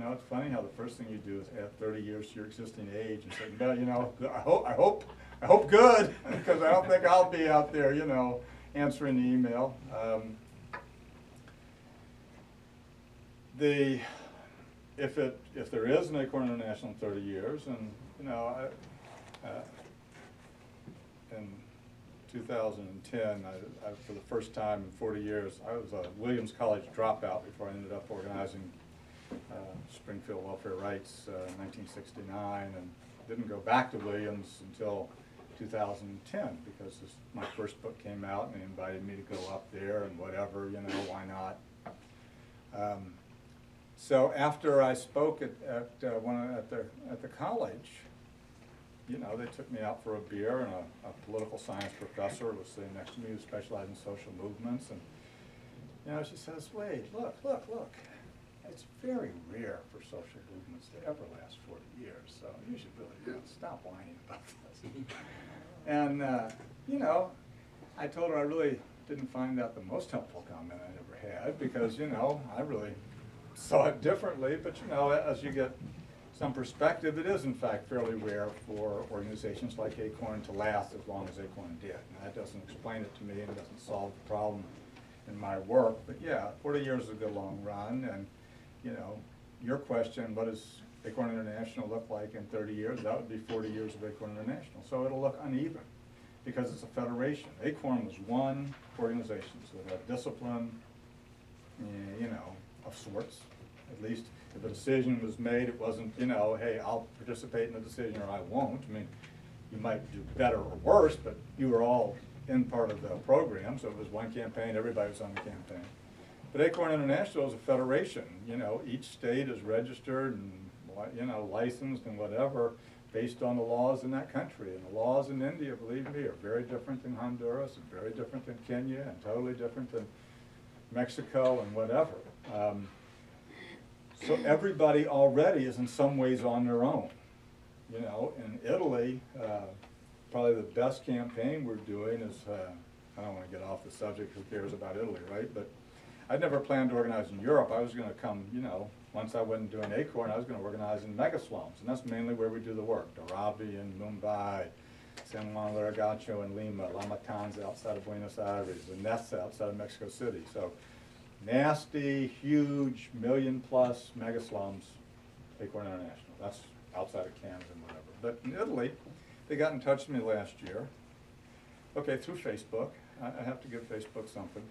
know, it's funny how the first thing you do is add 30 years to your existing age and say, no, you know, I hope good, because I don't think I'll be out there, you know, answering the email. If there is an ACORN International in 30 years, and you know, in 2010, for the first time in 40 years, I was a Williams College dropout before I ended up organizing Springfield Welfare Rights in 1969, and didn't go back to Williams until 2010, because my first book came out and they invited me to go up there and whatever, you know, why not? So after I spoke at the college, you know, they took me out for a beer, and a political science professor was sitting next to me who specialized in social movements, and you know, she says, Wade, look, it's very rare for social movements to ever last 40 years, so you should really stop whining about this. And you know, I told her I really didn't find that the most helpful comment I ever had, because you know, I really saw it differently, but you know, as you get some perspective, it is in fact fairly rare for organizations like ACORN to last as long as ACORN did. And that doesn't explain it to me and doesn't solve the problem in my work, but yeah, 40 years is a good long run. And you know, your question, what does ACORN International look like in 30 years? That would be 40 years of ACORN International. So it'll look uneven because it's a federation. ACORN was one organization, so it had discipline, you know, of sorts. At least if a decision was made, it wasn't, you know, hey, I'll participate in the decision or I won't. I mean, you might do better or worse, but you were all in part of the program, so it was one campaign, everybody was on the campaign. But ACORN International is a federation. You know, each state is registered and, you know, licensed and whatever based on the laws in that country. And the laws in India, believe me, are very different than Honduras and very different than Kenya and totally different than Mexico and whatever. So everybody already is in some ways on their own. You know, in Italy, probably the best campaign we're doing is, I don't want to get off the subject, who cares about Italy, right? But I'd never planned to organize in Europe. I was going to come, you know, once I wasn't doing ACORN, I was going to organize in mega slums, and that's mainly where we do the work. Dharavi in Mumbai, San Juan Lurigancho in Lima, La Matanza outside of Buenos Aires, and Nessa outside of Mexico City. So nasty, huge, million-plus mega slums, ACORN International. That's outside of Canada and whatever. But in Italy, they got in touch with me last year. Okay, through Facebook. I have to give Facebook something.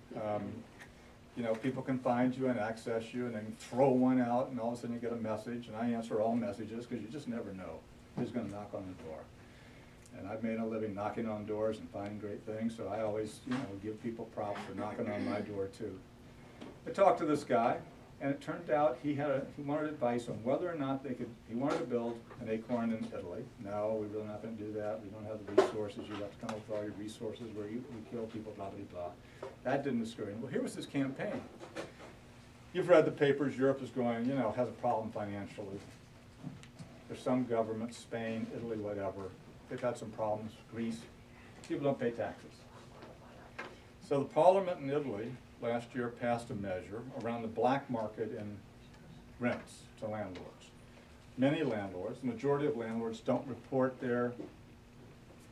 You know, people can find you and access you, and then throw one out, and all of a sudden you get a message, and I answer all messages, because you just never know who's going to knock on the door. And I've made a living knocking on doors and finding great things, so I always, you know, give people props for knocking on my door too. I talked to this guy, and it turned out he wanted advice on whether or not he wanted to build an ACORN in Italy. No, we're really not going to do that. We don't have the resources. You have to come up with all your resources where we kill people, blah, blah, blah. That didn't discourage him. Well, here was his campaign. You've read the papers. Europe is going, you know, has a problem financially. There's some governments, Spain, Italy, whatever. They've had some problems. Greece. People don't pay taxes. So the parliament in Italy last year passed a measure around the black market in rents to landlords. Many landlords, the majority of landlords, don't report their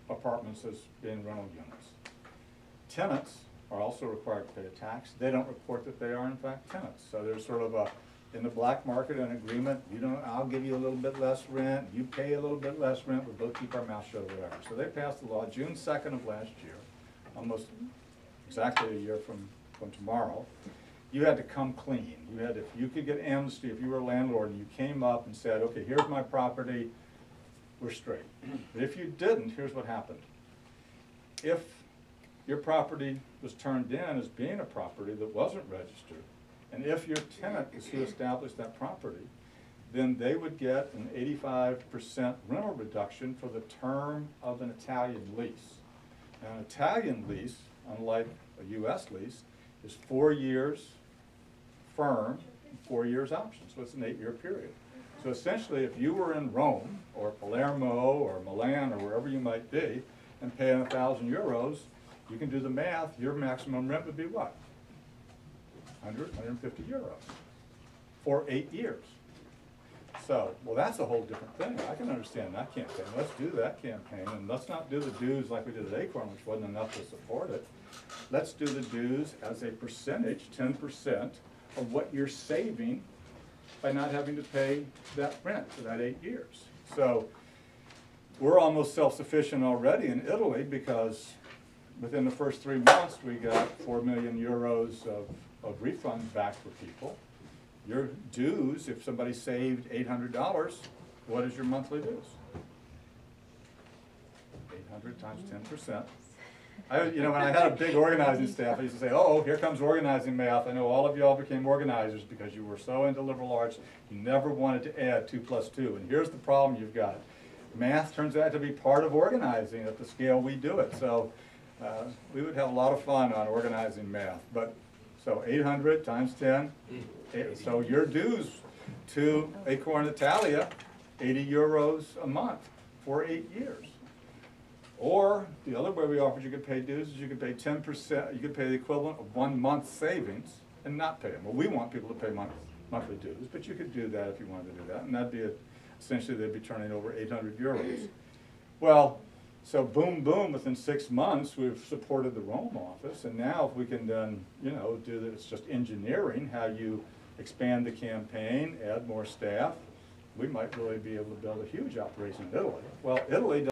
apartments as being rental units. Tenants are also required to pay a tax. They don't report that they are in fact tenants. So there's sort of a, in the black market, an agreement, I'll give you a little bit less rent, you pay a little bit less rent, we'll both keep our mouth shut or whatever. So they passed the law June 2nd of last year, almost exactly a year from tomorrow. You had to come clean. You had, if you could get amnesty, if you were a landlord and you came up and said, okay, here's my property, we're straight. But if you didn't, here's what happened. If your property was turned in as being a property that wasn't registered, and if your tenant is who established that property, then they would get an 85% rental reduction for the term of an Italian lease. Now, an Italian lease, unlike a U.S. lease, is 4 years firm, 4 years option, so it's an 8-year period. So essentially, if you were in Rome, or Palermo, or Milan, or wherever you might be, and paying 1,000 euros, you can do the math, your maximum rent would be what? 100, 150 euros for 8 years. So, well, that's a whole different thing. I can understand that campaign. Let's do that campaign, and let's not do the dues like we did at ACORN, which wasn't enough to support it. Let's do the dues as a percentage, 10% of what you're saving by not having to pay that rent for that 8 years. So we're almost self-sufficient already in Italy because within the first 3 months we got 4 million euros of refunds back for people. Your dues, if somebody saved $800, what is your monthly dues? 800 times 10%. You know, when I had a big organizing staff, I used to say, oh, here comes organizing math. I know all of y'all became organizers because you were so into liberal arts, you never wanted to add 2 plus 2. And here's the problem you've got. Math turns out to be part of organizing at the scale we do it. So we would have a lot of fun on organizing math. But so 800 times 10. So your dues to ACORN Italia, 80 euros a month for 8 years. Or the other way we offered you could pay dues is you could pay 10%, you could pay the equivalent of 1 month's savings and not pay them. Well, we want people to pay monthly dues, but you could do that if you wanted to do that, and that'd be essentially they'd be turning over 800 euros. Well, so boom, boom, within 6 months we've supported the Rome office, and now if we can then, you know, do that, it's just engineering how you expand the campaign, add more staff, we might really be able to build a huge operation in Italy. Well, Italy